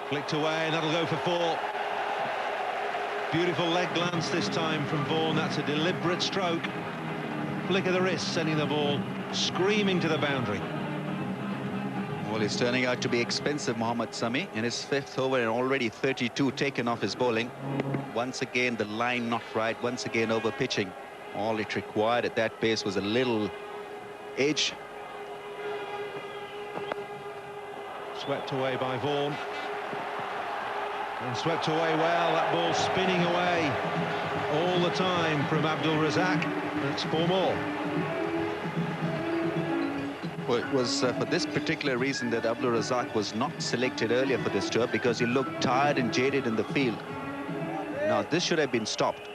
Flicked away, and that'll go for 4. Beautiful leg glance this time from Vaughan. That's a deliberate stroke. Flick of the wrist, sending the ball screaming to the boundary. Well, he's turning out to be expensive, Mohammad Sami, in his 5th over and already 32 taken off his bowling. Once again, the line not right. Once again, over pitching. All it required at that pace was a little edge. Swept away by Vaughan. And swept away well. That ball spinning away all the time from Abdul Razak. That's 4 more. Well, it was for this particular reason that Abdul Razak was not selected earlier for this tour, because he looked tired and jaded in the field. Now, this should have been stopped.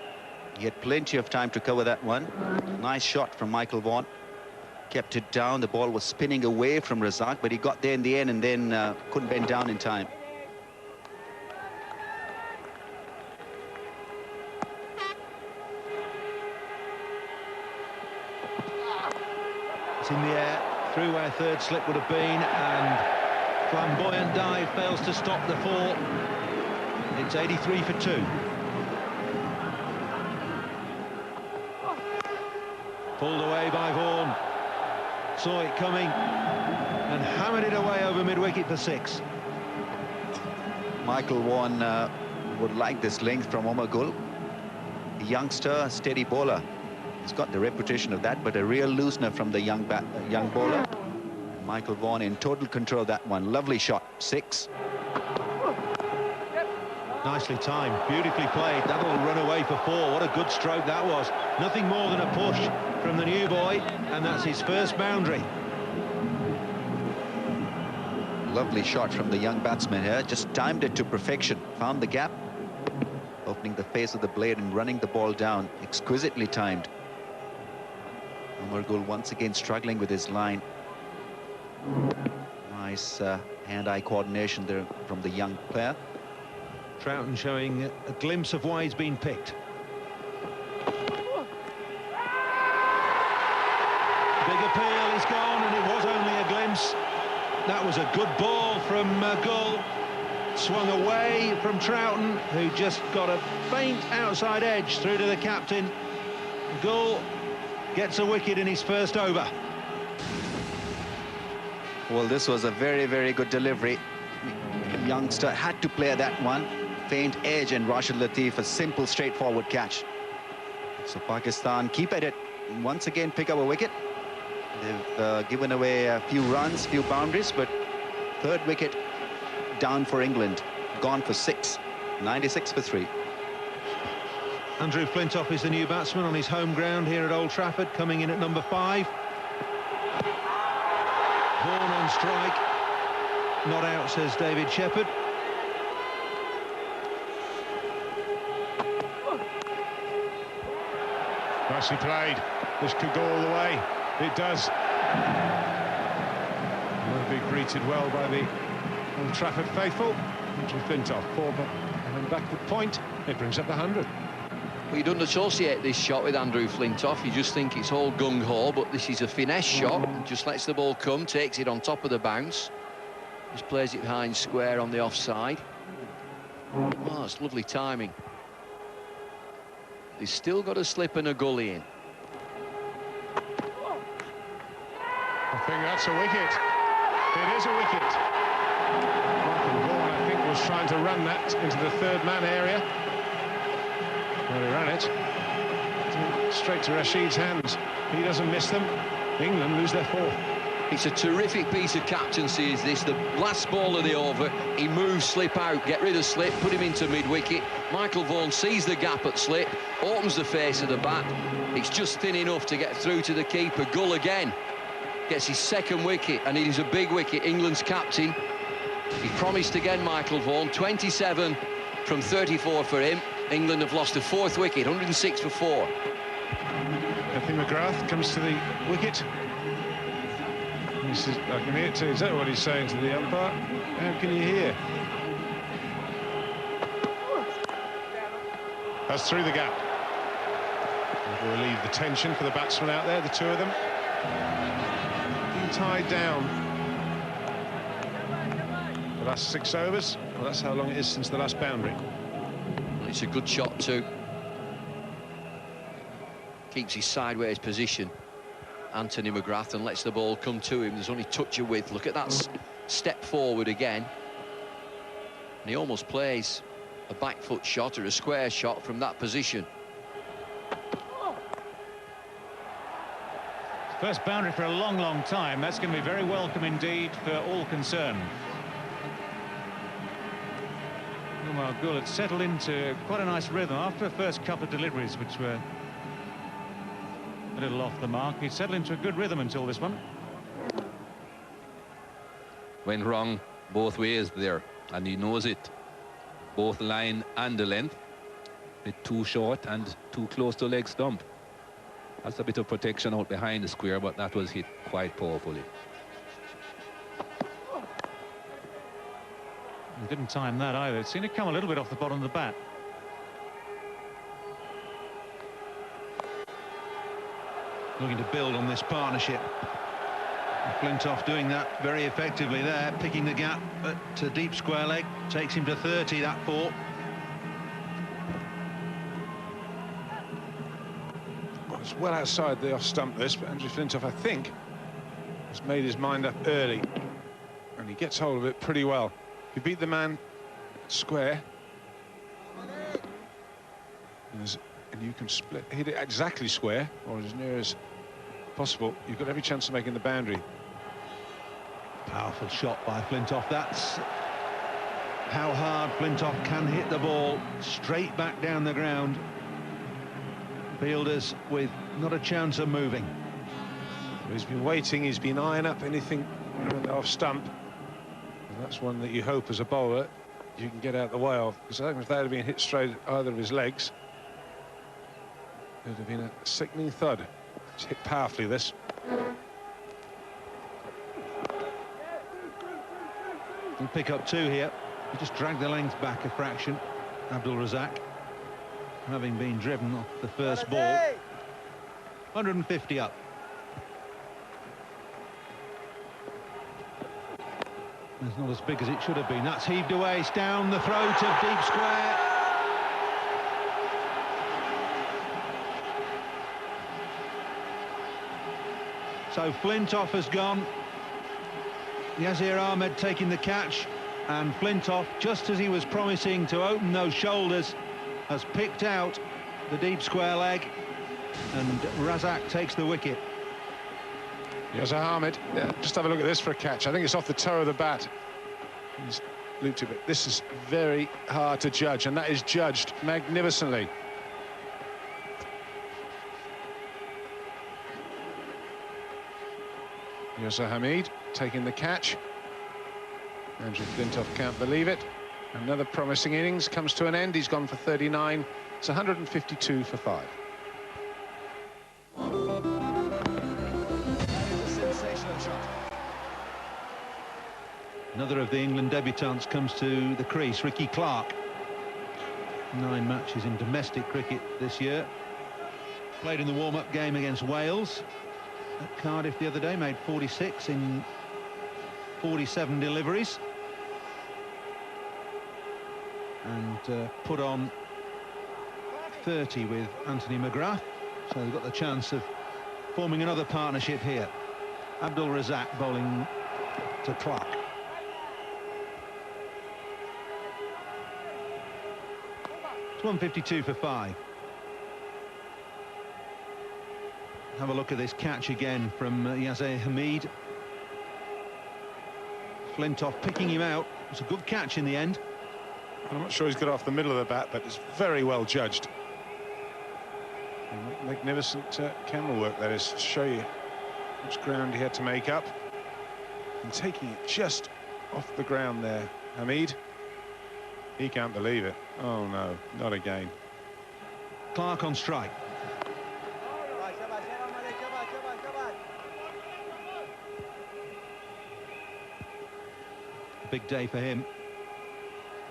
He had plenty of time to cover that one. Nice shot from Michael Vaughan. Kept it down. The ball was spinning away from Razak, but he got there in the end and then couldn't bend down in time. It's in the air, through where 3rd slip would have been, and flamboyant dive fails to stop the 4. It's 83 for 2. Pulled away by Vaughan. Saw it coming and hammered it away over mid-wicket for 6. Michael Vaughan would like this length from Omar Gul. A youngster, steady bowler. He's got the reputation of that, but a real loosener from the young bowler. Michael Vaughan in total control of that one. Lovely shot, 6. Nicely timed, beautifully played. That'll run away for 4. What a good stroke that was. Nothing more than a push from the new boy, and that's his first boundary. Lovely shot from the young batsman here. Just timed it to perfection. Found the gap, opening the face of the blade and running the ball down. Exquisitely timed. Omar Gul once again struggling with his line. Nice hand-eye coordination there from the young player. Troughton showing a glimpse of why he's been picked. Big appeal, he's gone, and it was only a glimpse. That was a good ball from Gul. Swung away from Troughton, who just got a faint outside edge through to the captain. Gul gets a wicket in his first over. Well, this was a very, very good delivery. The youngster had to play that one. Faint edge, and Rashid Latif, a simple, straightforward catch. So Pakistan keep at it. Once again, pick up a wicket. They've given away a few runs, few boundaries, but 3rd wicket down for England. Gone for 6. 96 for 3. Andrew Flintoff is the new batsman on his home ground here at Old Trafford, coming in at number 5. Vaughan on strike. Not out, says David Shepherd. Nicely played. This could go all the way. It does. Will be greeted well by the Old Trafford faithful. Andrew Flintoff, 4 and backward point. It brings up the 100. Well, you don't associate this shot with Andrew Flintoff. You just think it's all gung-ho, but this is a finesse shot. Just lets the ball come, takes it on top of the bounce. Just plays it behind square on the offside. Oh, it's lovely timing. He's still got a slip and a gully in. I think that's a wicket. It is a wicket. Michael Vaughan, I think, was trying to run that into the 3rd man area. Well, he ran it straight to Rashid's hands. He doesn't miss them. England lose their 4th. It's a terrific piece of captaincy, is this. The last ball of the over, he moves slip out, get rid of slip, put him into mid-wicket. Michael Vaughan sees the gap at slip, opens the face of the bat. It's just thin enough to get through to the keeper. Gul again gets his 2nd wicket, and it is a big wicket. England's captain. He promised again, Michael Vaughan. 27 from 34 for him. England have lost the 4th wicket, 106 for 4. Anthony McGrath comes to the wicket. He says, I can hear it too. Is that what he's saying to the umpire? How can you hear? That's through the gap. Will relieve the tension for the batsmen out there, the 2 of them. Being tied down. The last 6 overs. Well, that's how long it is since the last boundary. It's a good shot too. Keeps his sideways position, Anthony McGrath, and lets the ball come to him. There's only touch of width. Look at that step forward again. And he almost plays a back foot shot or a square shot from that position. First boundary for a long, long time. That's going to be very welcome indeed for all concerned. Umar Gul had settled into quite a nice rhythm after the first couple of deliveries, which were a little off the mark. He'd settled into a good rhythm until this one. Went wrong both ways there, and he knows it. Both line and the length. A bit too short and too close to leg stump. That's a bit of protection out behind the square, but that was hit quite powerfully. He didn't time that either. It seemed to come a little bit off the bottom of the bat. Looking to build on this partnership. Flintoff doing that very effectively there, picking the gap at deep square leg. Takes him to 30, that ball. Well, it's well outside the off stump this, but Andrew Flintoff, I think, has made his mind up early. And he gets hold of it pretty well. If you beat the man square, and you can hit it exactly square, or as near as possible, you've got every chance of making the boundary. Powerful shot by Flintoff. That's how hard Flintoff can hit the ball, straight back down the ground. Fielders with not a chance of moving. He's been waiting, he's been eyeing up anything off stump. And that's one that you hope as a bowler you can get out the way of, because I think if that had been hit straight at either of his legs, it would have been a sickening thud. It's hit powerfully, this. He'll pick up two here. He just dragged the length back a fraction, Abdul Razak, having been driven off the first ball. 150 up. It's not as big as it should have been. That's heaved away. It's down the throat of deep square. So Flintoff has gone. Yazir Ahmed taking the catch, and Flintoff, just as he was promising to open those shoulders, has picked out the deep square leg, and Razak takes the wicket. Yazir Ahmed, yeah, just have a look at this for a catch. I think it's off the toe of the bat. He's looped it, but this is very hard to judge, and that is judged magnificently. Yazir Hamid taking the catch. Andrew Flintoff can't believe it. Another promising innings comes to an end. He's gone for 39. It's 152 for 5. Another of the England debutants comes to the crease, Ricky Clark. 9 matches in domestic cricket this year. Played in the warm-up game against Wales at Cardiff the other day, made 46 in 47 deliveries. And put on 30 with Anthony McGrath. So they've got the chance of forming another partnership here. Abdul Razak bowling to Clark. It's 152 for 5. Have a look at this catch again from Yazir Hamid. Flintoff picking him out. It's a good catch in the end. I'm not sure he's got off the middle of the bat, but it's very well judged. Magnificent camera work, that is, to show you how much ground he had to make up. And taking it just off the ground there, Hamid. He can't believe it. Oh no, not again. Clark on strike. Big day for him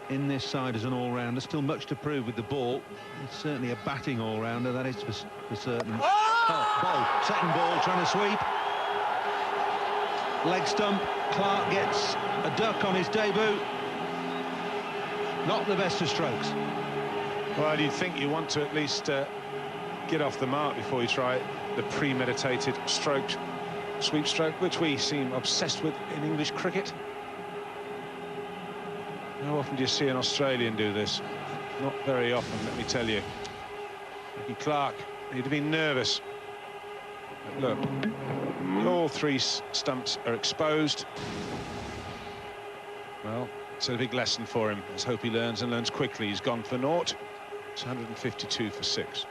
in this side as an all-rounder. Still much to prove with the ball. He's certainly a batting all-rounder, that is for certain. Oh, ball, second ball, trying to sweep. Leg stump. Clark gets a duck on his debut. Not the best of strokes. Well, you'd think you want to at least get off the mark before you try the premeditated sweep stroke, which we seem obsessed with in English cricket. How often do you see an Australian do this? Not very often, let me tell you. Ricky Clark, he'd have been nervous. But look, all three stumps are exposed. Well, it's a big lesson for him. Let's hope he learns and learns quickly. He's gone for naught. It's 152 for 6.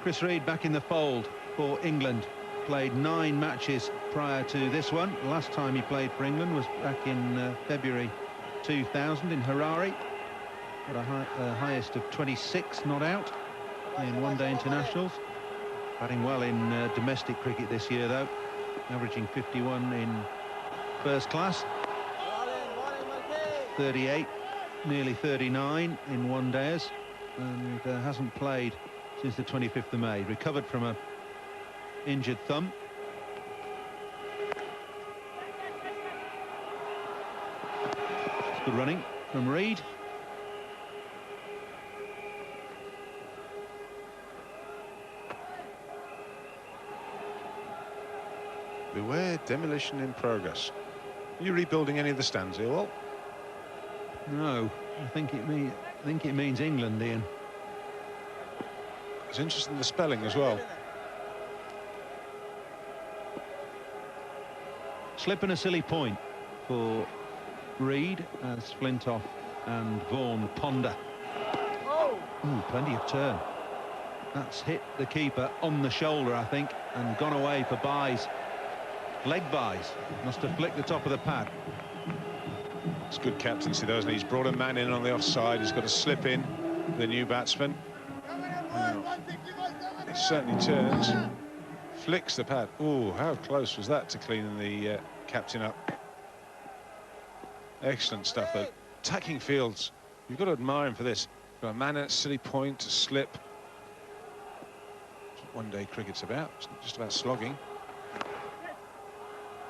Chris Reed back in the fold for England. Played 9 matches prior to this one. The last time he played for England was back in February 2000 in Harare. Got a highest of 26 not out in one-day internationals. Batting well in domestic cricket this year, though. Averaging 51 in first class. 38, nearly 39 in one-dayers. And hasn't played since the 25th of May. Recovered from a injured thumb. It's good running from Reed. Beware demolition in progress. Are you rebuilding any of the stands here, Walt? No, I think it means England, Ian. It's interesting the spelling as well. Slip and a silly point for Reed as Flintoff and Vaughan ponder. Ooh, plenty of turn. That's hit the keeper on the shoulder, I think, and gone away for byes. Leg byes. Must have flicked the top of the pad. It's good captaincy, though, isn't he? He's brought a man in on the offside. He's got to slip in, the new batsman. It certainly turns. Flicks the pad. Ooh, how close was that to cleaning the captain up? Excellent stuff, though. Attacking fields. You've got to admire him for this. Got a man at a silly point to slip. That's what one-day cricket's about. It's not just about slogging.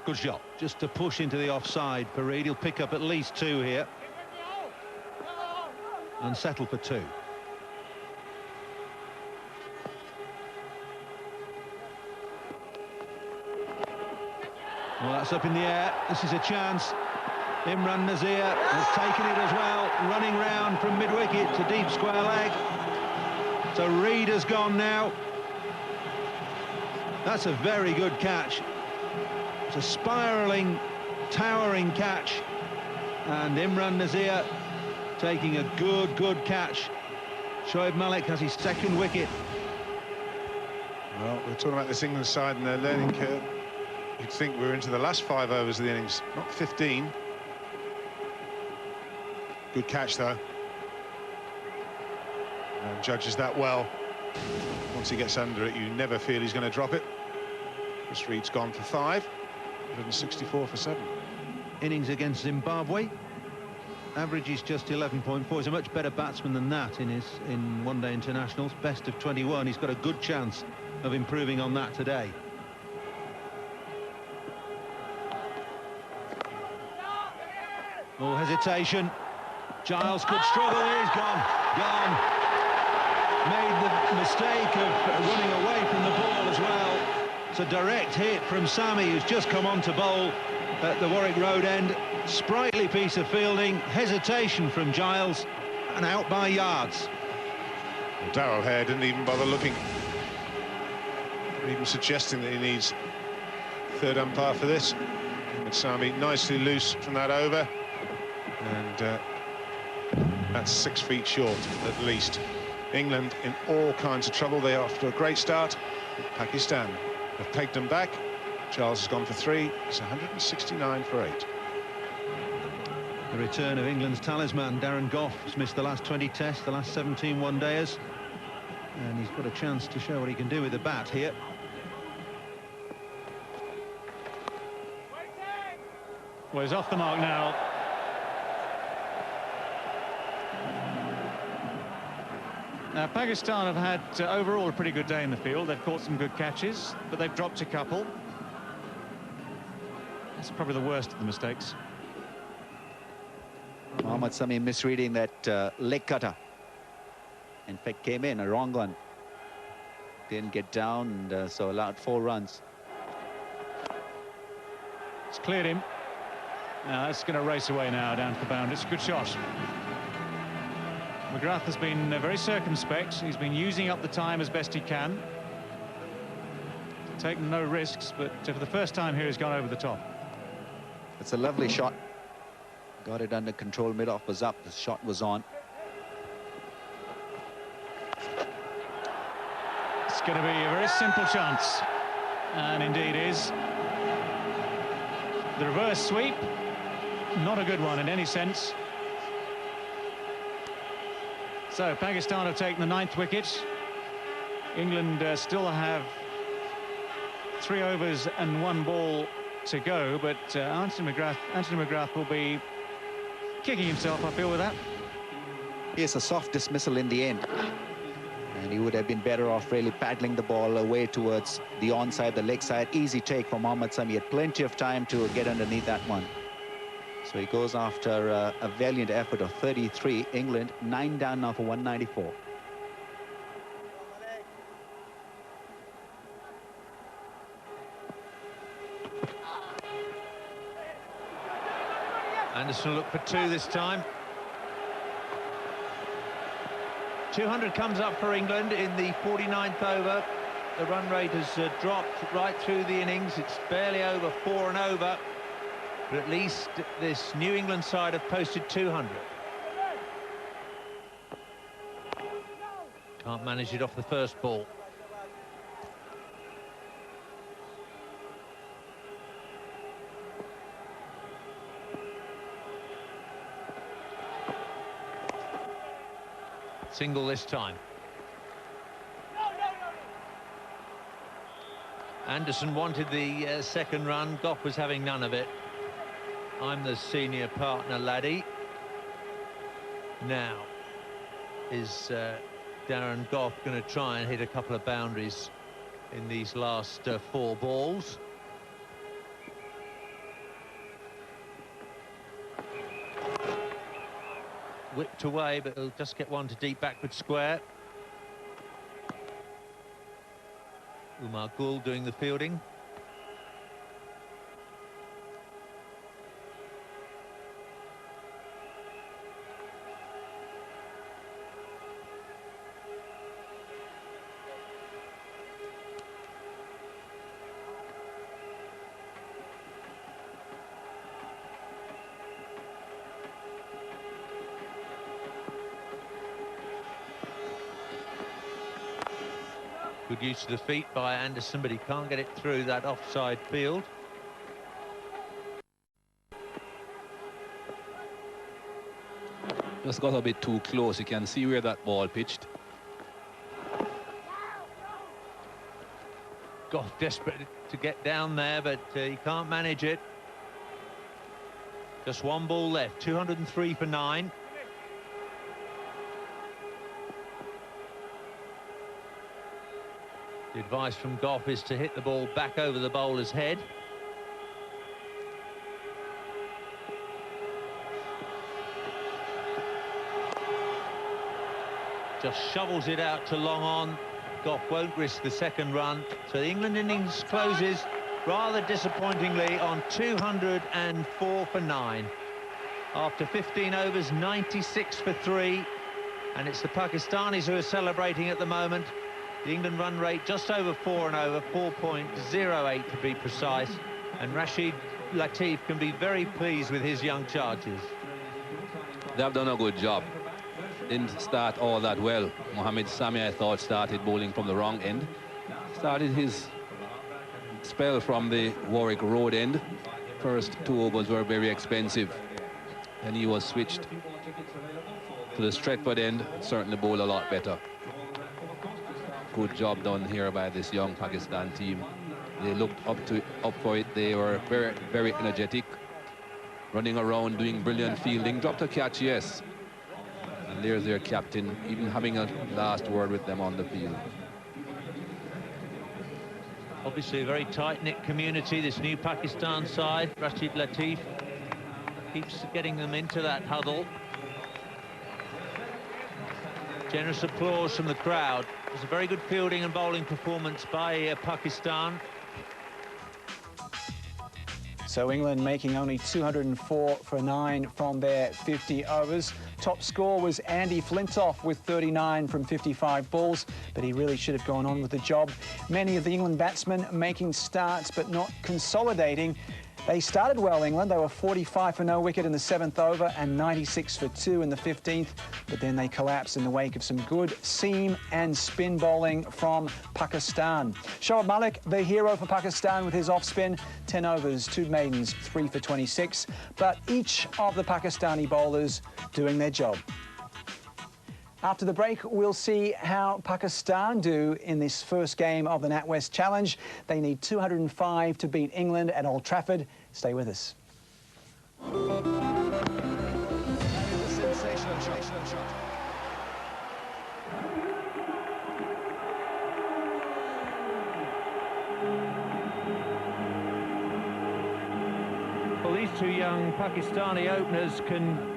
Good shot, just to push into the offside for Reed. He'll pick up at least 2 here and settle for 2. Well, that's up in the air. This is a chance. Imran Nazir has taken it as well, running round from mid-wicket to deep square leg. So Reed has gone now. That's a very good catch. It's a spiralling, towering catch, and Imran Nazir taking a good catch. Shoaib Malik has his 2nd wicket. Well, we're talking about this England side and their learning curve. You'd think we're into the last 5 overs of the innings, not 15. Good catch, though. And judges that well. Once he gets under it, you never feel he's going to drop it. Chris Reed's gone for 5. 164 for 7. Innings against Zimbabwe. Average is just 11.4. He's a much better batsman than that in one-day internationals. Best of 21. He's got a good chance of improving on that today. Oh, hesitation. Giles could struggle. He's gone. Made the mistake of running away from the ball as well. It's a direct hit from Sammy, who's just come on to bowl at the Warwick Road end. Sprightly piece of fielding, hesitation from Giles, and out by yards. Well, Darrell Hare didn't even bother looking, or even suggesting that he needs 3rd umpire for this. But Sammy nicely loose from that over, and that's 6 feet short at least. England in all kinds of trouble. They are off to a great start. Pakistan have pegged them back. Charles has gone for 3. It's 169 for 8. The return of England's talisman, Darren Gough, has missed the last 20 tests, the last 17 one-dayers. And he's got a chance to show what he can do with the bat here. Well, he's off the mark now. Now, Pakistan have had overall a pretty good day in the field. They've caught some good catches, but they've dropped a couple. That's probably the worst of the mistakes. Well, Mohammad Sami misreading that leg cutter. In fact, came in a wrong one. Didn't get down, and so allowed 4 runs. It's cleared him. Now that's going to race away now down to the boundary. It's a good shot. McGrath has been very circumspect. He's been using up the time as best he can. Taken no risks, but for the first time here, he's gone over the top. It's a lovely shot. Got it under control. Mid-off was up. The shot was on. It's going to be a very simple chance, and indeed is. The reverse sweep, not a good one in any sense. So Pakistan have taken the 9th wicket. England still have 3 overs and 1 ball to go, but Anthony McGrath will be kicking himself, I feel, with that. Yes, a soft dismissal in the end. And he would have been better off really paddling the ball away towards the onside, the leg side. Easy take for Mohammad Sami. He had plenty of time to get underneath that one. So he goes after a valiant effort of 33. England 9 down now for 194. Anderson look for 2 this time. 200 comes up for England in the 49th over. The run rate has dropped right through the innings. It's barely over 4 and over. But at least this New England side have posted 200. Can't manage it off the first ball. Single this time. Anderson wanted the second run. Goff was having none of it. I'm the senior partner, laddie. Now, is Darren Goff going to try and hit a couple of boundaries in these last 4 balls? Whipped away, but he'll just get one to deep backward square. Umar Gul doing the fielding. Good use of the feet by Anderson, but he can't get it through that offside field. Just got a bit too close. You can see where that ball pitched. Goff desperate to get down there, but he can't manage it. Just 1 ball left, 203 for 9. The advice from Goff is to hit the ball back over the bowler's head. Just shovels it out to long on. Goff won't risk the second run. So the England innings closes rather disappointingly on 204 for 9. After 15 overs, 96 for 3. And it's the Pakistanis who are celebrating at the moment. The England run rate just over 4 and over, 4.08 to be precise. And Rashid Latif can be very pleased with his young charges. They have done a good job. Didn't start all that well. Mohammad Sami, I thought, started bowling from the wrong end. Started his spell from the Warwick Road end. First 2 overs were very expensive. And he was switched to the Stretford end. Certainly bowled a lot better. Good job done here by this young Pakistan team. They looked up for it. They were very, very energetic, running around, doing brilliant fielding. Dropped a catch, yes. And there's their captain, even having a last word with them on the field. Obviously a very tight-knit community, this new Pakistan side. Rashid Latif keeps getting them into that huddle. Generous applause from the crowd. It was a very good fielding and bowling performance by Pakistan. So England making only 204 for 9 from their 50 overs. Top score was Andy Flintoff with 39 from 55 balls, but he really should have gone on with the job. Many of the England batsmen making starts but not consolidating. They started well, England. They were 45 for no wicket in the 7th over and 96 for 2 in the 15th. But then they collapsed in the wake of some good seam and spin bowling from Pakistan. Shoaib Malik, the hero for Pakistan with his off-spin. 10 overs, 2 maidens, 3 for 26. But each of the Pakistani bowlers doing their job. After the break, we'll see how Pakistan do in this first game of the NatWest Challenge. They need 205 to beat England at Old Trafford. Stay with us. Sensational shot. Well, these two young Pakistani openers can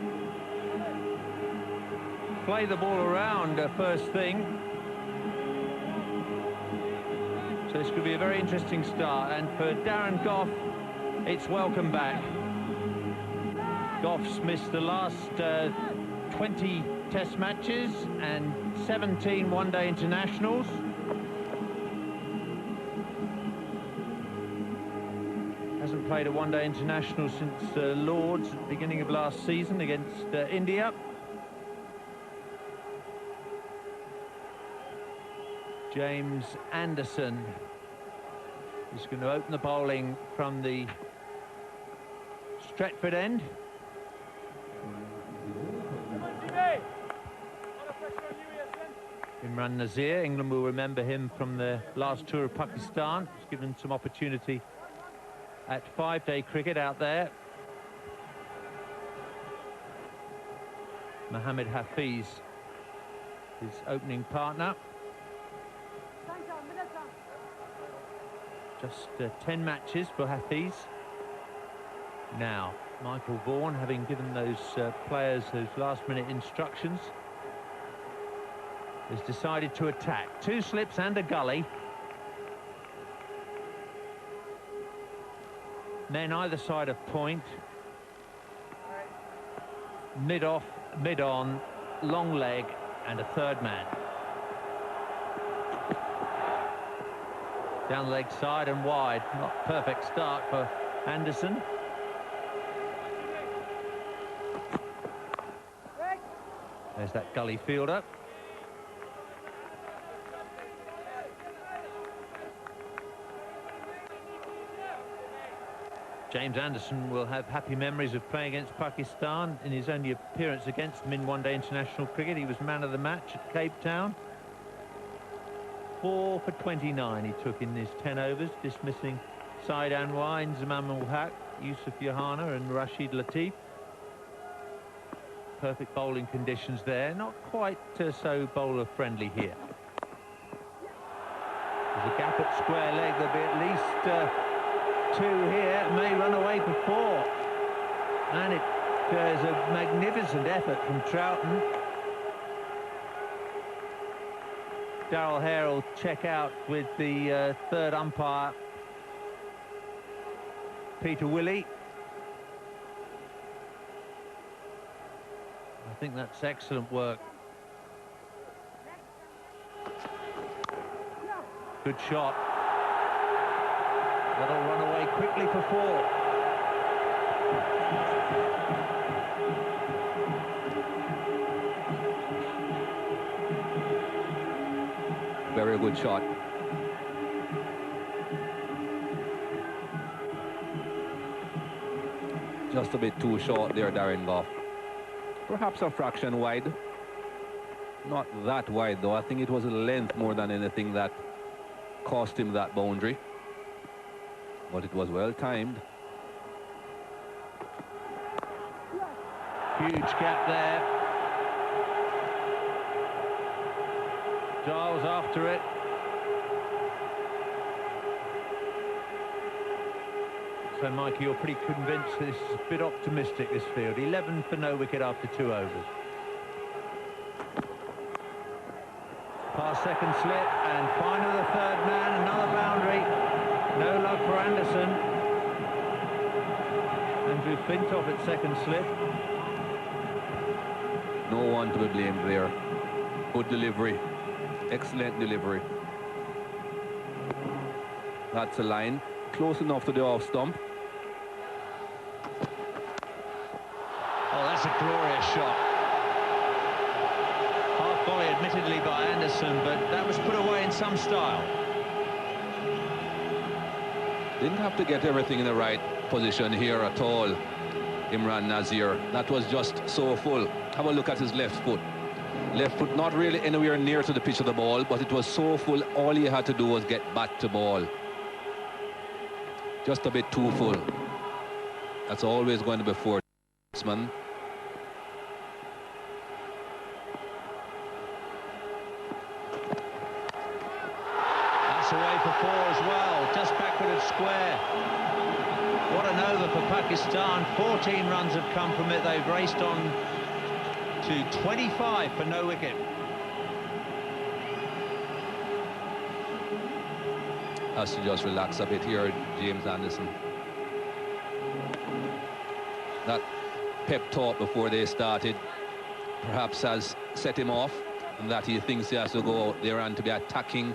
play the ball around first thing. So this could be a very interesting start. And for Darren Gough, it's welcome back. Gough's missed the last 20 test matches and 17 one-day internationals. Hasn't played a one-day international since Lord's at the beginning of last season against India. James Anderson is going to open the bowling from the Stretford end. Imran Nazir, England will remember him from the last tour of Pakistan. He's given some opportunity at 5-day cricket out there. Mohammed Hafiz, his opening partner. Just 10 matches for Hafiz. Now, Michael Vaughan, having given those players those last-minute instructions, has decided to attack. 2 slips and a gully. Men either side of point. Mid-off, mid-on, long leg, and a third man. Down the leg side and wide. Not perfect start for Anderson. There's that gully fielder. James Anderson will have happy memories of playing against Pakistan. In his only appearance against them in one-day international cricket, he was man of the match at Cape Town. 4 for 29 he took in his 10 overs, dismissing Saeed Anwar, Zaman ul Haq, Yusuf Yohana and Rashid Latif. Perfect bowling conditions there, not quite so bowler-friendly here. There's a gap at square leg, there'll be at least 2 here, may run away for 4. And it is a magnificent effort from Troughton. Darrell Hare will check out with the third umpire, Peter Willey. I think that's excellent work. Good shot. That'll run away quickly for 4. Very good shot. Just a bit too short there, Darren Gough. Perhaps a fraction wide. Not that wide, though. I think it was a length more than anything that cost him that boundary. But it was well timed. Huge gap there. Giles after it. So, Mike, you're pretty convinced this is a bit optimistic, this field. 11 for no wicket after 2 overs. Past second slip, and final the third man, another boundary. No luck for Anderson. Andrew Flintoff at second slip. No one to be blamed there. Good delivery. Excellent delivery. That's a line. Close enough to the off stump. Oh, that's a glorious shot. Half volley admittedly by Anderson, but that was put away in some style. Didn't have to get everything in the right position here at all, Imran Nazir. That was just so full. Have a look at his left foot. Left foot not really anywhere near to the pitch of the ball, but it was so full, all he had to do was get back to ball. Just a bit too full. That's always going to be for batsman. That's away for 4 as well, just backward of square. What an over for Pakistan. 14 runs have come from it. They've raced on to 25 for no wicket. Has to just relax a bit here, James Anderson. That pep talk before they started perhaps has set him off, and that he thinks he has to go out there and to be attacking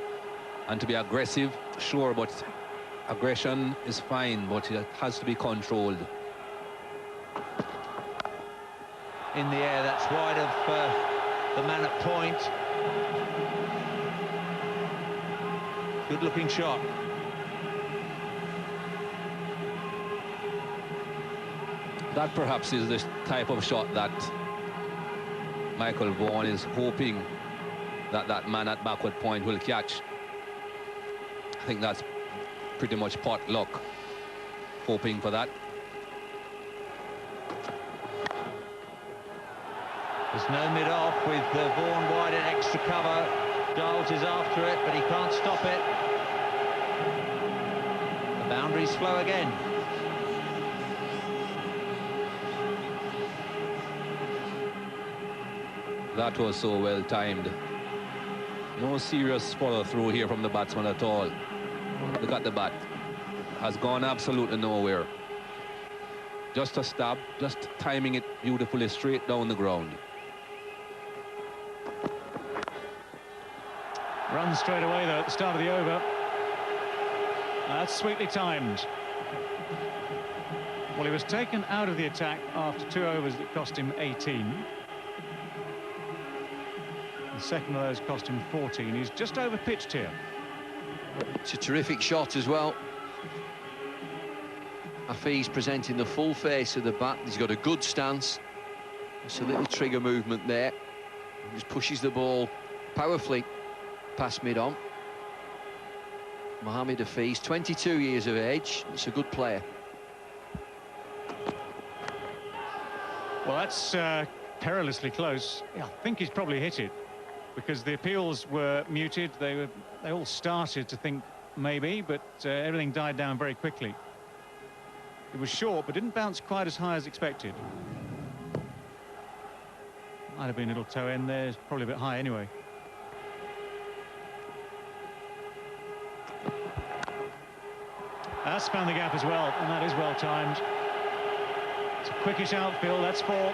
and to be aggressive. Sure, but aggression is fine, but it has to be controlled. In the air, that's wide of the man at point. Good looking shot. That perhaps is the type of shot that Michael Vaughan is hoping that that man at backward point will catch. I think that's pretty much pot luck, hoping for that. There's no mid-off with Vaughan wide and extra cover. Giles is after it, but he can't stop it. The boundary's slow again. That was so well timed. No serious follow through here from the batsman at all. Look at the bat. Has gone absolutely nowhere. Just a stab, just timing it beautifully straight down the ground. Run straight away, though, at the start of the over. That's sweetly timed. Well, he was taken out of the attack after 2 overs that cost him 18. The second of those cost him 14. He's just over-pitched here. It's a terrific shot as well. Hafiz presenting the full face of the bat. He's got a good stance. It's a little trigger movement there. He just pushes the ball powerfully past mid-on. Mohammed Hafiz, 22 years of age. It's a good player. Well, that's perilously close. Yeah, I think he's probably hit it, because the appeals were muted. They all started to think maybe, but everything died down very quickly. It was short, but didn't bounce quite as high as expected. Might have been a little toe end there. It's probably a bit high anyway. That's found the gap as well, and that is well timed. It's a quickish outfield. That's 4.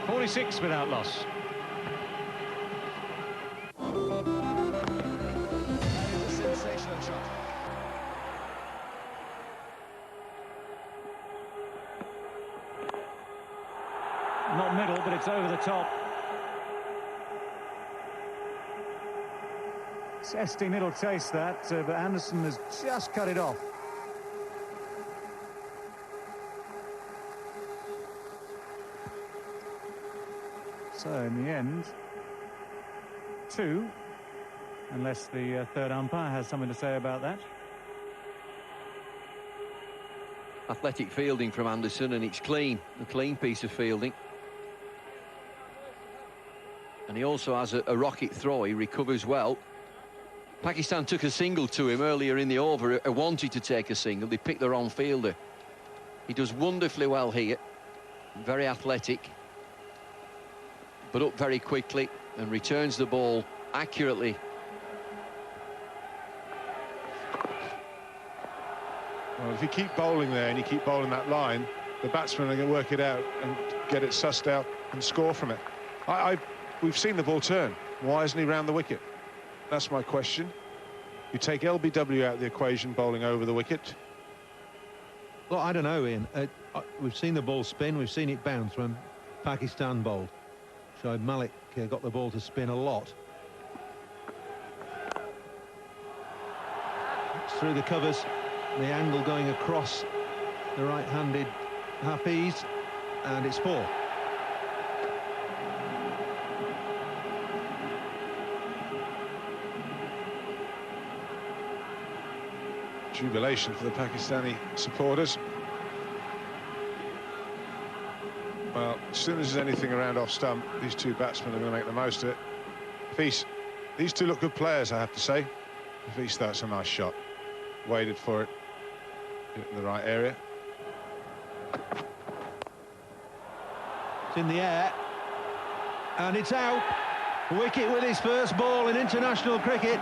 .46 without loss. Sensational shot. Not middle, but it's over the top. Zesty little taste that, but Anderson has just cut it off. So in the end, 2, unless the third umpire has something to say about that. Athletic fielding from Anderson, and it's clean, a clean piece of fielding. And he also has a rocket throw. He recovers well. Pakistan took a single to him earlier in the over. Wanted to take a single. They picked the wrong fielder. He does wonderfully well here. Very athletic. But up very quickly and returns the ball accurately. Well, if you keep bowling there and you keep bowling that line, the batsmen are going to work it out and get it sussed out and score from it. We've seen the ball turn. Why isn't he round the wicket? That's my question. You take LBW out of the equation, bowling over the wicket. Well, I don't know, Ian. We've seen the ball spin. We've seen it bounce when Pakistan bowled. Shoaib Malik got the ball to spin a lot. It's through the covers. The angle going across the right-handed Hafiz, and it's 4. Jubilation for the Pakistani supporters. Well, as soon as there's anything around off stump, these two batsmen are going to make the most of it. These two look good players, I have to say. Hafiz, that's a nice shot. Waited for it. Hit it in the right area. It's in the air. And it's out. Wicket with his first ball in international cricket.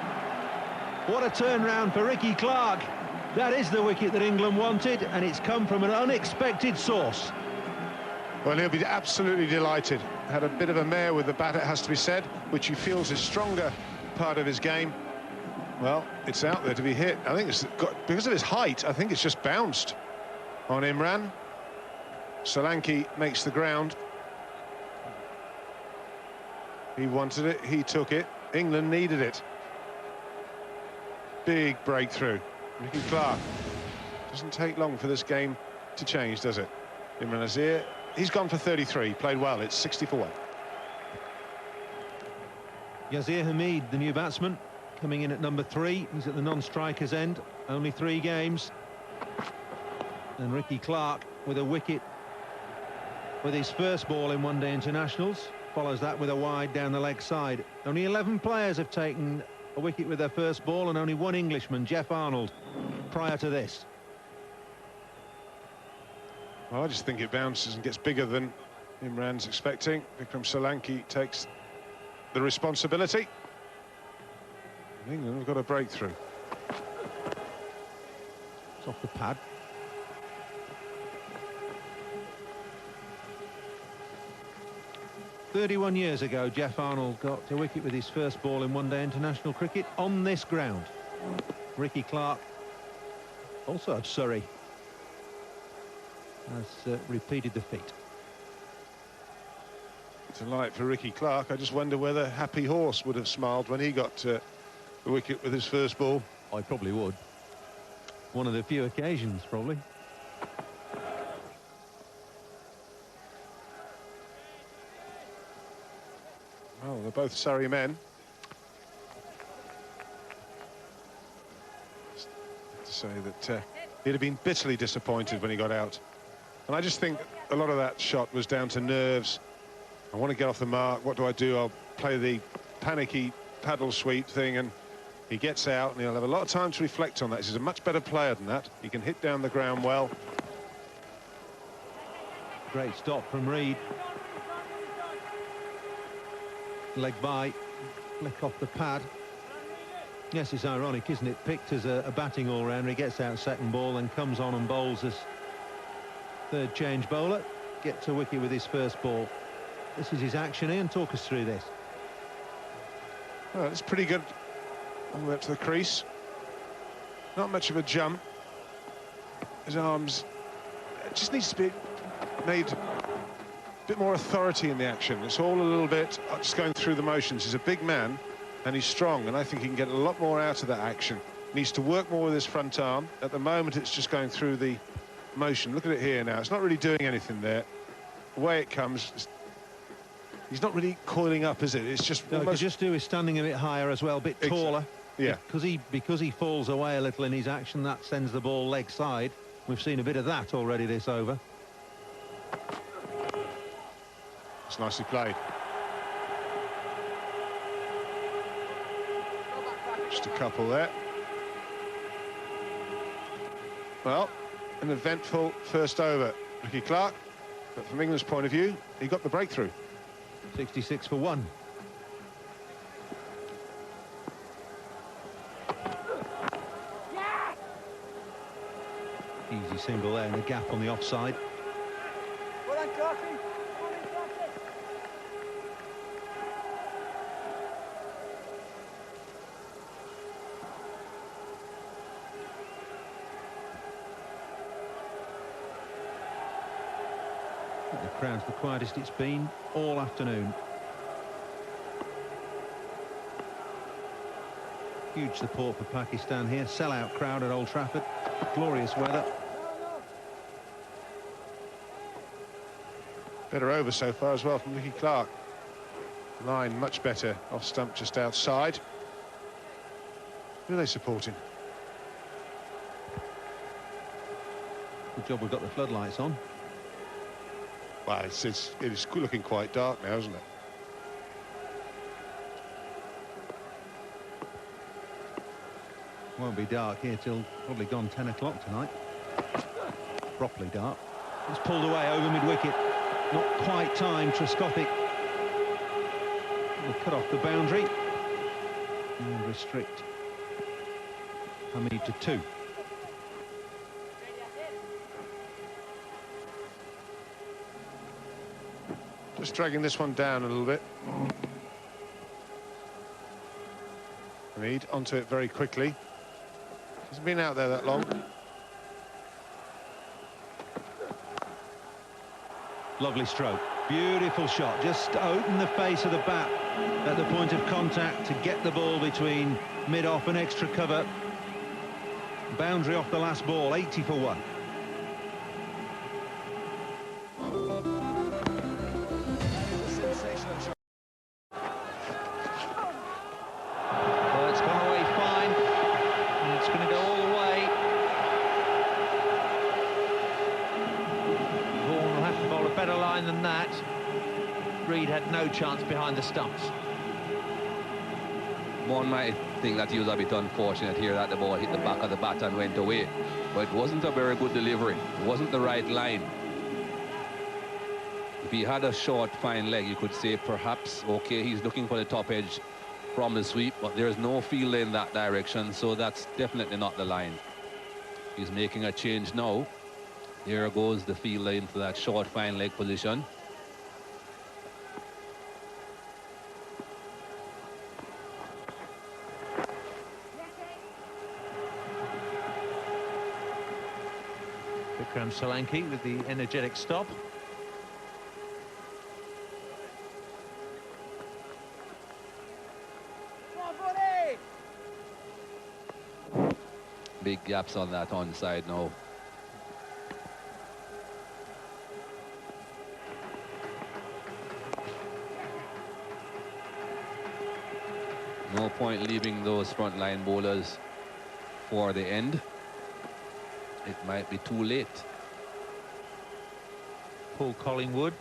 What a turnaround for Ricky Clark. That is the wicket that England wanted, and it's come from an unexpected source. Well, he'll be absolutely delighted. Had a bit of a mare with the bat, it has to be said, which he feels is stronger part of his game. Well, it's out there to be hit. I think because of his height, I think it's just bounced on Imran. Solanki makes the ground. He wanted it, he took it. England needed it. Big breakthrough. Ricky Clark. Doesn't take long for this game to change, does it? Imran Azir, he's gone for 33, played well, it's 60 for 1. Yazir Hamid, the new batsman, coming in at number 3. He's at the non-strikers end, only 3 games. And Ricky Clark with a wicket with his first ball in one-day internationals. Follows that with a wide down the leg side. Only 11 players have taken a wicket with their first ball, and only one Englishman, Jeff Arnold, prior to this. Well, I just think it bounces and gets bigger than Imran's expecting. Vikram Solanki takes the responsibility. England have got a breakthrough. It's off the pad. "31 years ago, Jeff Arnold got a wicket with his first ball in one-day international cricket on this ground. Ricky Clark, also of Surrey, has repeated the feat. Delight for Ricky Clark. I just wonder whether Happy Horse would have smiled when he got the wicket with his first ball. I probably would. One of the few occasions, probably. Well, they're both Surrey men. Just have to say that he'd have been bitterly disappointed when he got out. And I just think a lot of that shot was down to nerves. I want to get off the mark. What do? I'll play the panicky paddle sweep thing, and he gets out, and he'll have a lot of time to reflect on that. He's a much better player than that. He can hit down the ground well. Great stop from Reed. Leg by, flick off the pad. Yes, it's ironic, isn't it? Picked as a batting all-rounder. He gets out second ball and comes on and bowls as third change bowler. Gets a wicket with his first ball. This is his action, Ian. Talk us through this. Well, it's pretty good. All the way up to the crease. Not much of a jump. His arms, it just needs to be made a bit more authority in the action. It's all a little bit just going through the motions. He's a big man and he's strong, and I think he can get a lot more out of that action. Needs to work more with his front arm. At the moment, it's just going through the motion. Look at it here now. It's not really doing anything there. The way it comes, he's not really coiling up, is it? It's just no, almost... just do is standing a bit higher as well, a bit taller. Yeah. Because he falls away a little in his action, that sends the ball leg side. We've seen a bit of that already this over. It's nicely played. Just a couple there. Well, an eventful first over, Ricky Clark. But from England's point of view, he got the breakthrough. 66 for 1. Easy single there in the gap on the offside. The crowd's the quietest it's been all afternoon. Huge support for Pakistan here. Sell-out crowd at Old Trafford. Glorious weather. Better over so far as well from Ricky Clark. Line much better off stump just outside. Who are they supporting? Good job we've got the floodlights on. Well, it is looking quite dark now, isn't it? Won't be dark here till probably gone 10 o'clock tonight. Properly dark. It's pulled away over mid-wicket. Not quite timed. Trescothic will cut off the boundary and restrict Hamid to 2. Just dragging this one down a little bit. Hamid onto it very quickly. Hasn't been out there that long. Lovely stroke. Beautiful shot. Just open the face of the bat at the point of contact to get the ball between mid-off and extra cover. Boundary off the last ball, 80 for 1. Well, it's gone away fine, and it's going to go all the way. Vaughan will have to bowl a better line than that. Reed had no chance behind the stumps. One might think that he was a bit unfortunate here that the ball hit the back of the bat and went away. But it wasn't a very good delivery. It wasn't the right line. If he had a short, fine leg, you could say perhaps, okay, he's looking for the top edge from the sweep, but there's no field in that direction, so that's definitely not the line. He's making a change now. There goes the fielder into that short, fine leg position. Vikram Solanki with the energetic stop. Big gaps on that onside now. No point leaving those front line bowlers for the end. It might be too late. Paul Collingwood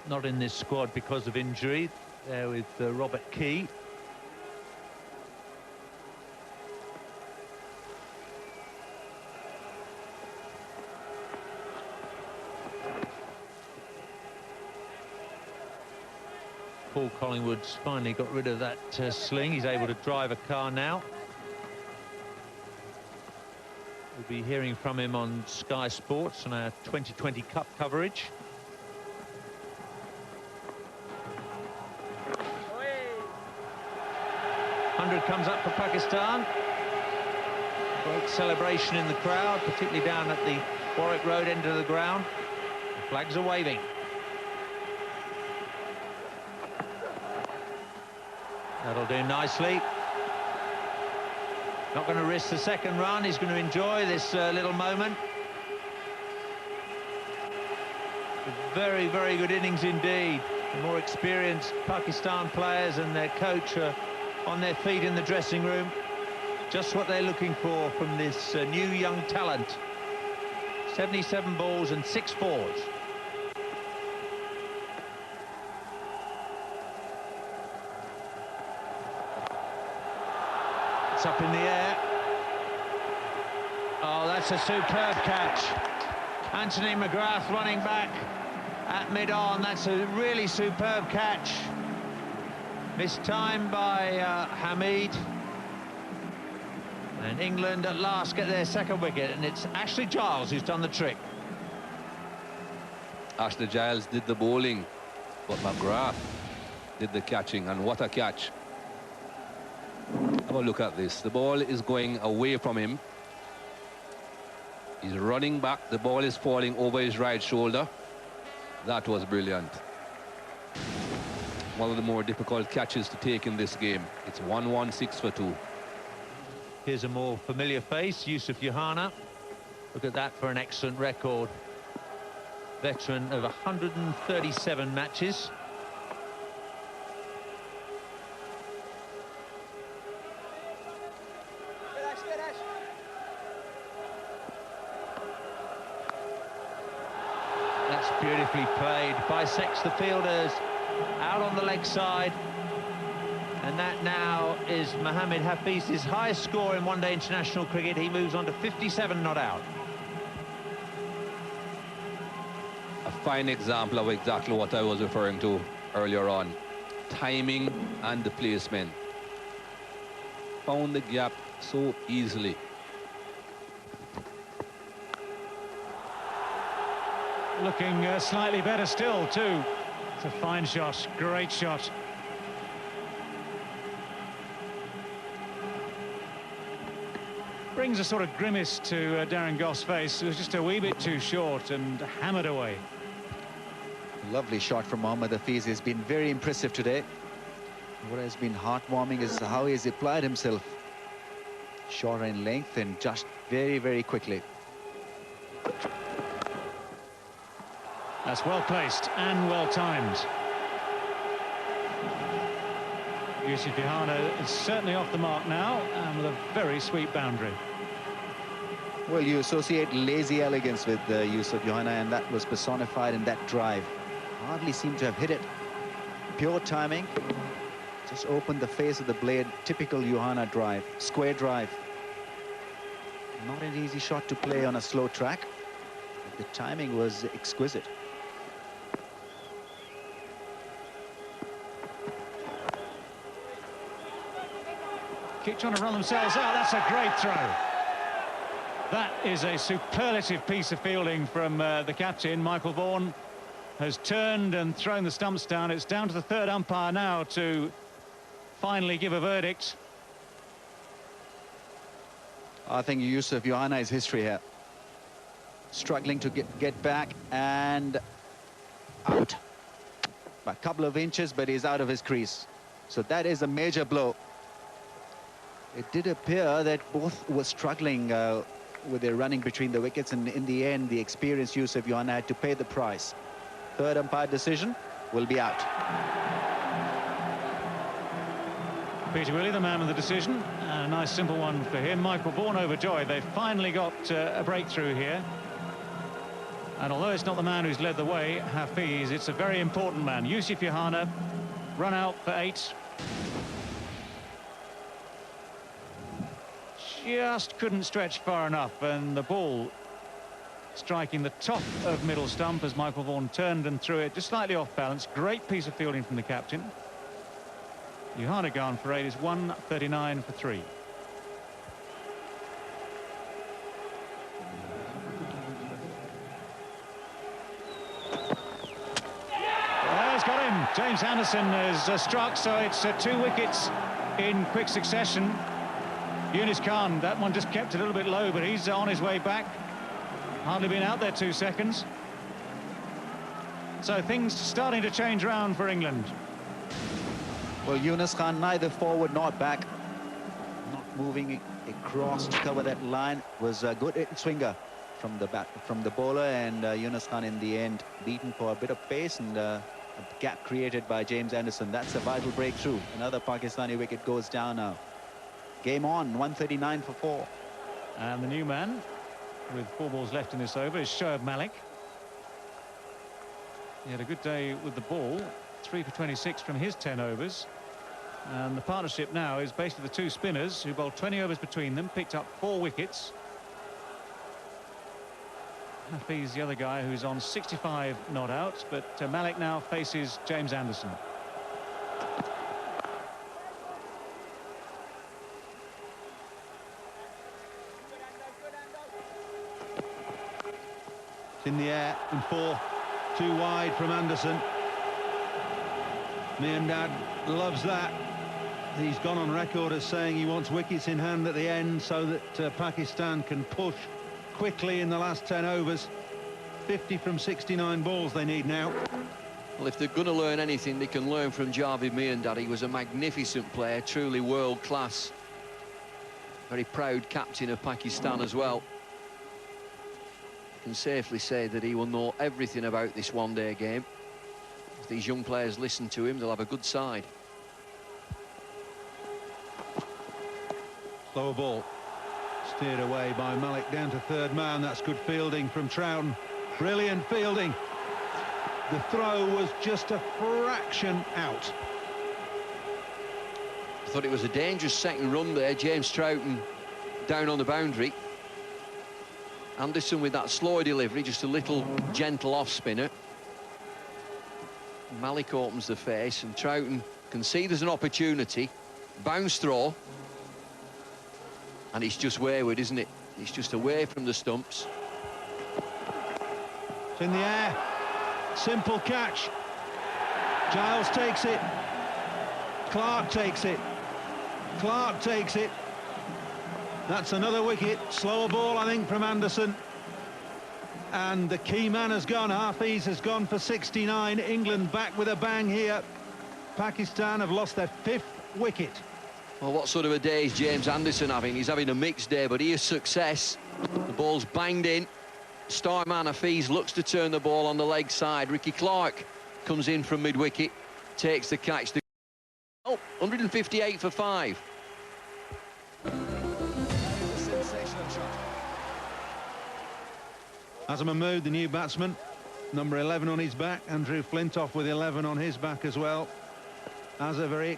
not in this squad because of injury. There with Robert Key. Paul Collingwood's finally got rid of that sling. He's able to drive a car now. We'll be hearing from him on Sky Sports on our 2020 Cup coverage. .100 comes up for Pakistan. Great celebration in the crowd, particularly down at the Warwick Road end of the ground. The flags are waving. That'll do nicely. Not going to risk the second run. He's going to enjoy this little moment. Very, very good innings indeed. The more experienced Pakistan players and their coach are on their feet in the dressing room. Just what they're looking for from this new young talent. 77 balls and 6 fours. It's up in the air. Oh, that's a superb catch. Anthony McGrath running back at mid-on. That's a really superb catch. Missed time by Hamid. And England at last get their second wicket, and it's Ashley Giles who's done the trick. Ashley Giles did the bowling, but McGrath did the catching, and what a catch. Have a look at this. The ball is going away from him. He's running back. The ball is falling over his right shoulder. That was brilliant. One of the more difficult catches to take in this game. It's 1-1-6 for 2. Here's a more familiar face, Yusuf Yohana. Look at that for an excellent record. Veteran of 137 matches. That's beautifully played. Bisects the fielders out on the leg side. And that now is Mohammed Hafiz's highest score in one-day international cricket. He moves on to 57 not out. A fine example of exactly what I was referring to earlier on. Timing and the placement. Found the gap so easily. Looking slightly better still, too. It's a fine shot, great shot. Brings a sort of grimace to Darren Goff's face. It was just a wee bit too short and hammered away. Lovely shot from Mohammad Hafiz. He's been very impressive today. What has been heartwarming is how he's applied himself. Short in length and just very, very quickly. That's well placed and well timed. Yusuf Yohana is certainly off the mark now, and with a very sweet boundary. Well, you associate lazy elegance with Yusuf Yohana, and that was personified in that drive. Hardly seemed to have hit it. Pure timing. Just opened the face of the blade. Typical Yohana drive. Square drive. Not an easy shot to play on a slow track. But the timing was exquisite. Keep trying to run themselves out. That's a great throw. That is a superlative piece of fielding from the captain. Michael Vaughan has turned and thrown the stumps down. It's down to the third umpire now to finally give a verdict. I think Yusuf Yohana is history here. Struggling to get back and out. By a couple of inches, but he's out of his crease. So that is a major blow. It did appear that both were struggling with their running between the wickets, and in the end, the experienced Yusuf Yohana had to pay the price. Third umpire decision will be out. Peter Willey, the man with the decision. A nice simple one for him. Michael Vaughan overjoyed. They've finally got a breakthrough here. And although it's not the man who's led the way, Hafiz, it's a very important man. Yusuf Yohana, run out for 8. Just couldn't stretch far enough, and the ball striking the top of middle stump as Michael Vaughan turned and threw it just slightly off balance. Great piece of fielding from the captain. Yohana gone for 8 is 139 for 3. He's got him. James Anderson has struck, so it's 2 wickets in quick succession. Yunus Khan, that one just kept a little bit low, but he's on his way back. Hardly been out there 2 seconds. So things starting to change around for England. Well, Yunus Khan neither forward nor back. Not moving across to cover that line. Was a good swinger from the bowler, and Yunus Khan in the end beaten for a bit of pace, and a gap created by James Anderson. That's a vital breakthrough. Another Pakistani wicket goes down now. Game on, 139 for 4. And the new man with 4 balls left in this over is Shoaib Malik. He had a good day with the ball, 3 for 26 from his 10 overs. And the partnership now is basically the two spinners who bowled 20 overs between them, picked up 4 wickets. Hafiz, the other guy, who's on 65 not out, but Malik now faces James Anderson. It's in the air and 4, too wide from Anderson. Miandad loves that. He's gone on record as saying he wants wickets in hand at the end so that Pakistan can push quickly in the last 10 overs. 50 from 69 balls they need now. Well, if they're going to learn anything, they can learn from Javed Miandad. He was a magnificent player, truly world class. Very proud captain of Pakistan as well. I can safely say that he will know everything about this one-day game. If these young players listen to him, they'll have a good side. Slower ball. Steered away by Malik down to third man. That's good fielding from Troughton. Brilliant fielding. The throw was just a fraction out. I thought it was a dangerous second run there. James Troughton down on the boundary. Anderson with that slow delivery, just a little gentle off spinner. Malik opens the face and Troughton can see there's an opportunity. Bounce throw. And it's just wayward, isn't it? It's just away from the stumps. It's in the air. Simple catch. Giles takes it. Clark takes it. Clark takes it. That's another wicket. Slower ball, I think, from Anderson. And the key man has gone. Hafiz has gone for 69. England back with a bang here. Pakistan have lost their 5th wicket. Well, what sort of a day is James Anderson having? He's having a mixed day, but here's success. The ball's banged in. Star man Hafiz looks to turn the ball on the leg side. Ricky Clark comes in from mid-wicket, takes the catch. Oh, 158 for 5. Azam Mahmood, the new batsman, number 11 on his back. Andrew Flintoff with 11 on his back as well. Azza very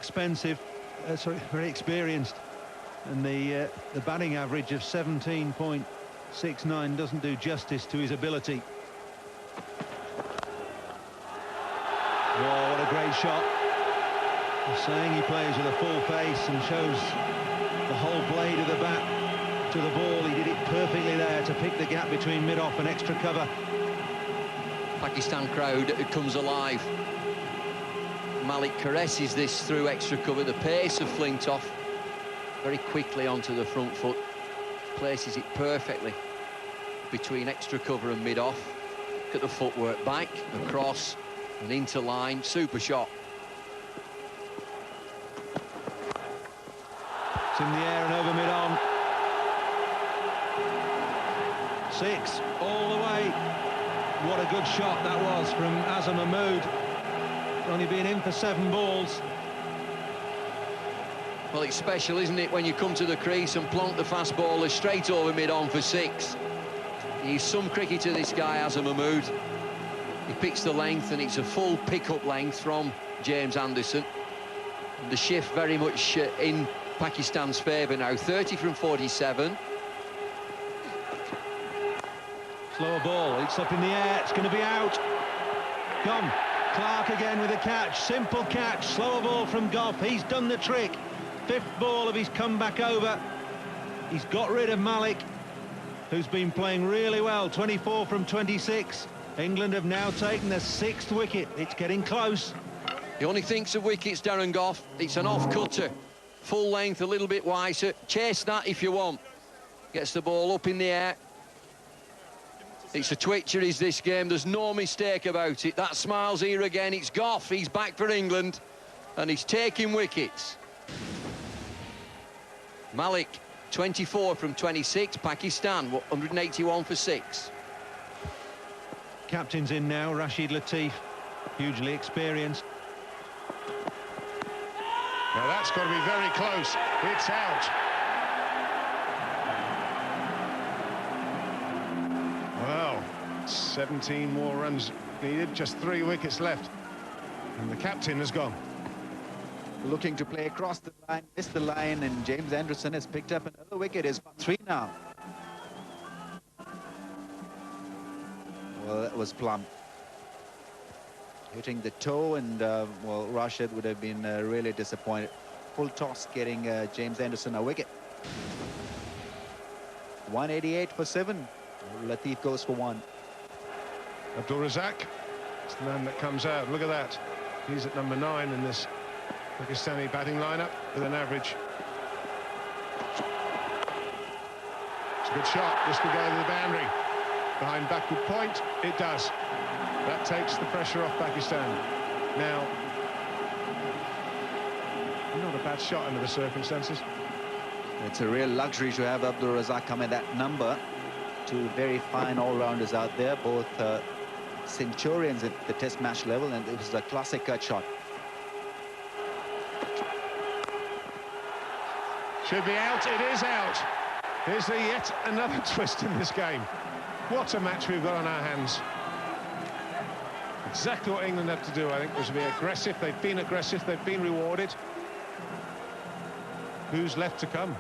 very experienced, and the batting average of 17.69 doesn't do justice to his ability. Oh, what a great shot. He's saying he plays with a full face and shows the whole blade of the bat to the ball. He did it perfectly there to pick the gap between mid-off and extra cover. Pakistan crowd comes alive. Malik caresses this through extra cover. The pace of Flintoff very quickly onto the front foot, places it perfectly between extra cover and mid-off. Look at the footwork, back, across and into line. Super shot. It's in the air and over mid-on. 6 all the way. What a good shot that was from Azam Mahmood. Only been in for 7 balls. Well, it's special, isn't it, when you come to the crease and plonk the fast bowler straight over mid-on for 6. He's some cricketer, this guy, Azam Mahmood. He picks the length, and it's a full pick-up length from James Anderson. The shift very much in Pakistan's favour now. 30 from 47. Slower ball, it's up in the air, it's going to be out. Gone. Clark again with a catch, simple catch, slower ball from Gough. He's done the trick. 5th ball of his comeback over. He's got rid of Malik, who's been playing really well. 24 from 26. England have now taken their 6th wicket. It's getting close. He only thinks of wickets, Darren Gough. It's an off-cutter. Full length, a little bit wider. Chase that if you want. Gets the ball up in the air. It's a twitcher, is this game. There's no mistake about it. That smile's here again. It's Gough. He's back for England, and he's taking wickets. Malik, 24 from 26. Pakistan, 181 for 6. Captain's in now, Rashid Latif, hugely experienced. Now that's got to be very close. It's out. Well, 17 more runs needed, just 3 wickets left. And the captain has gone. looking to play across the line, missed the line, and James Anderson has picked up another wicket. He's got 3 now. Well, that was plumb. Hitting the toe, and well, Rashid would have been really disappointed. Full toss getting James Anderson a wicket. 188 for 7. Latif goes for 1. Abdul Razak is the man that comes out. Look at that. He's at number 9 in this Pakistani batting lineup with an average. It's a good shot. This will go to the boundary. Behind backward point, it does. That takes the pressure off Pakistan. Now, not a bad shot under the circumstances. It's a real luxury to have Abdul Razak come at that number. 2 very fine all-rounders out there, both centurions at the test match level, and it was a classic cut shot. Should be out. It is out. Here's yet another twist in this game. What a match we've got on our hands. Exactly what England have to do, I think, was to be aggressive. They've been aggressive. They've been rewarded. Who's left to come?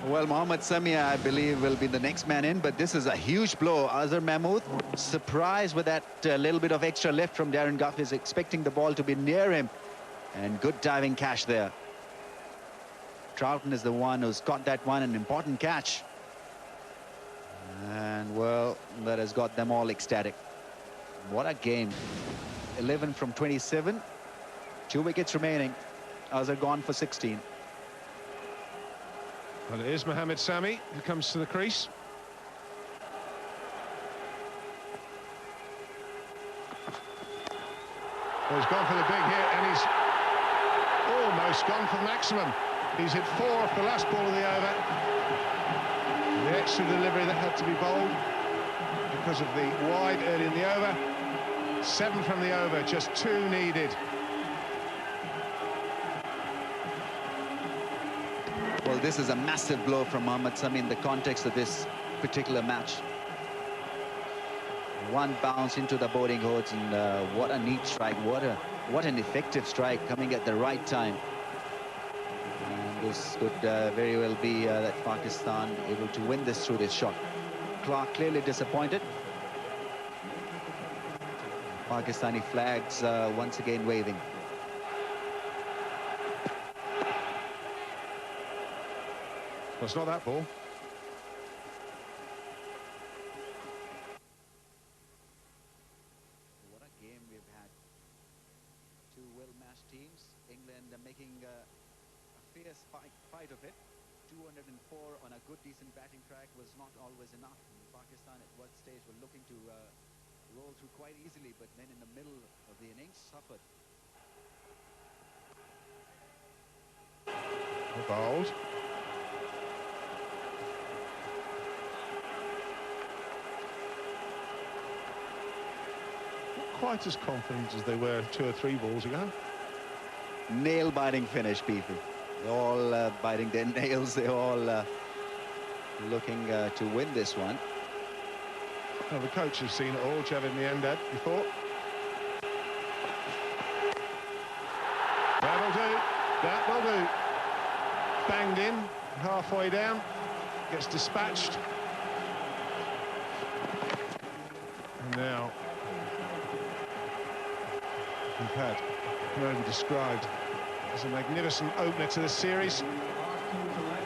Well, Mohammad Samia, I believe, will be the next man in, but this is a huge blow. Azhar Mahmood, surprised with that little bit of extra left from Darren Gough, is expecting the ball to be near him. And good diving catch there. Troughton is the one who's got that one, an important catch. And, well, that has got them all ecstatic. What a game. 11 from 27. 2 wickets remaining. Azhar gone for 16. Well, it is Mohamed Sami who comes to the crease. Well, he's gone for the big hit, and he's almost gone for maximum. He's hit 4 off the last ball of the over. The extra delivery that had to be bowled because of the wide early in the over. 7 from the over, just 2 needed. Well, this is a massive blow from Mohammad Sami in the context of this particular match. 1 bounce into the boarding horse, and what a neat strike, what an effective strike, coming at the right time. And this could very well be that Pakistan able to win this through this shot. Clark clearly disappointed. Pakistani flags once again waving. Well, it's not that ball. What a game we've had. 2 well-matched teams. England making a fierce fight of it. 204 on a good, decent batting track was not always enough. And Pakistan at one stage were looking to roll through quite easily, but then in the middle of the innings suffered. Bowled. Quite as confident as they were 2 or 3 balls ago. Nail-biting finish, people. They're all biting their nails. They're all looking to win this one. Well, the coach has seen it all, Javed Miandad, before. That'll do. That will do. Banged in, halfway down. Gets dispatched. And now we've had can only be described as a magnificent opener to the series.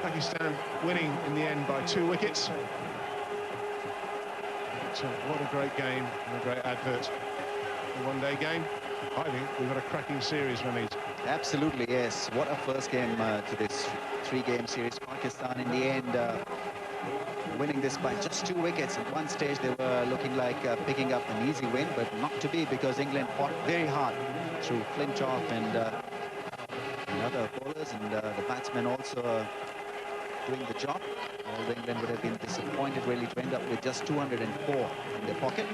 Pakistan winning in the end by 2 wickets. So what a great game and a great advert. A one-day game. I think we've got a cracking series, Ramit. Absolutely, yes. What a first game to this 3-game series. Pakistan in the end winning this by just 2 wickets. At one stage they were looking like picking up an easy win, but not to be, because England fought very hard through Flintoff and other bowlers, and the batsmen also doing the job. Although England would have been disappointed really to end up with just 204 in their pocket.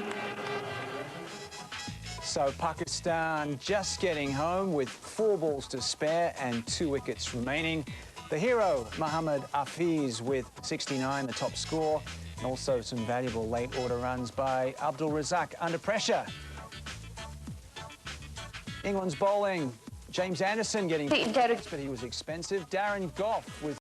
So Pakistan just getting home with 4 balls to spare and 2 wickets remaining. The hero, Mohammad Hafiz, with 69, the top score, and also some valuable late order runs by Abdul Razak under pressure. England's bowling James Anderson getting... but he was expensive. Darren Goff with...